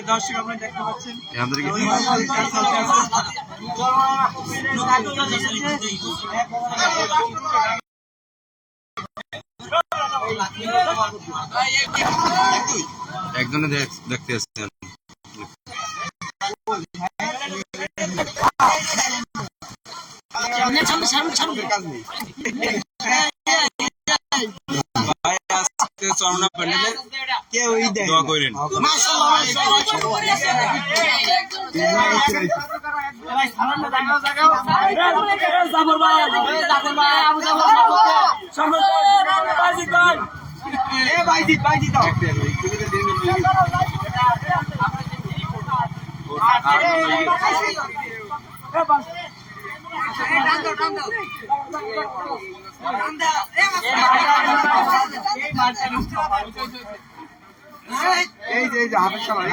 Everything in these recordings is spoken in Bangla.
দর্শক আপনারা দেখতে পাচ্ছেন একজনে দেখতে আসছেন চরমনা প্যান্ডেলে দোয়া করেন। এই যে হাফেজ সবাই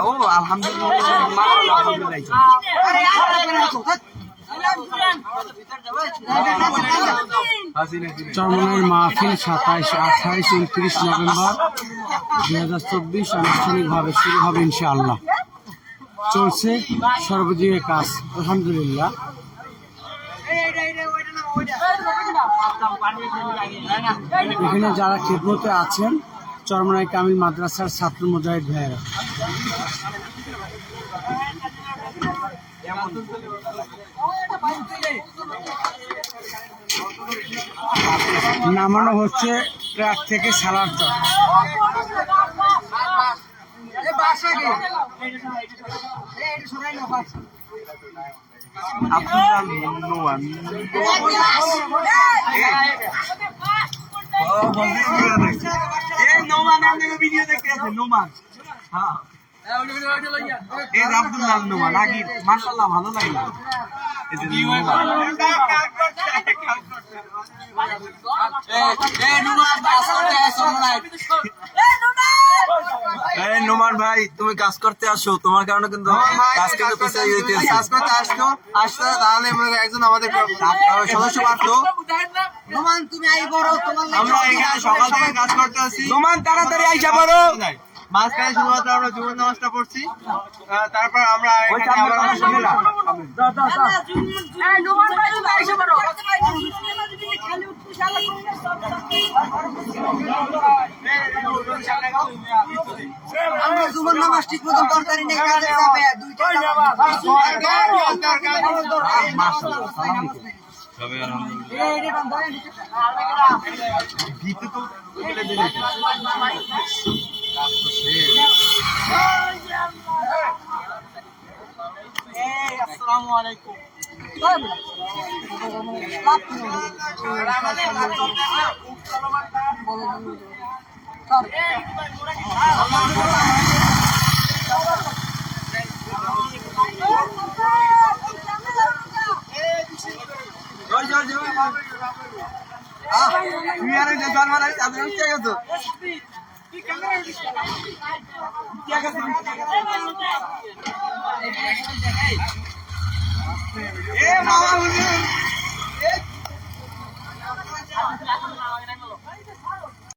ও আলহামদুলিল্লাহ চরমনাইয়ের মাহফিল 27, 28, 29 নভেম্বর 2024 আনুষ্ঠানিকভাবে শুরু হবে ইনশাআল্লাহ। চলছে সর্বজনীয় কাজ আলহামদুলিল্লাহ। এখানে যারা খেদমতে আছেন চরমনাই কামিল মাদ্রাসার ছাত্র মুজাহিদ ভাইয়েরা। নামানো হচ্ছে ট্রাক থেকে সালার চর। ভিডিও দেখতে আছে নোমান, হ্যাঁ আব্দুল্লাহ নোমান আগে মাশাআল্লাহ ভালো লাগলো। নোমান ভাই তুমি কাজ করতে আসো, তোমার কারণে কিন্তু কাজ কিন্তু পিছিয়ে যেতেছে। কাজ করতে আসতো তাহলে একজন আমাদের সদস্য পারতো। নোমান তুমি আই বড়, তোমার আমরা এখানে সকাল থেকে কাজ করতে আছি। নোমান তাড়াতাড়ি আইসা পড়ো। মাঝখানে শুধুমাত্র আমরা জুমার নামাজটা পড়ছি, তারপর আমরা এখানে আবার নোমান ভাই তুমি আইসা বড় আমরা জুমার নামাজ ঠিক মতো তরকারি নেই, কাজে যাবে দুইটা আসসালামু আলাইকুম। তুমি আর জন্ম গেছো মামা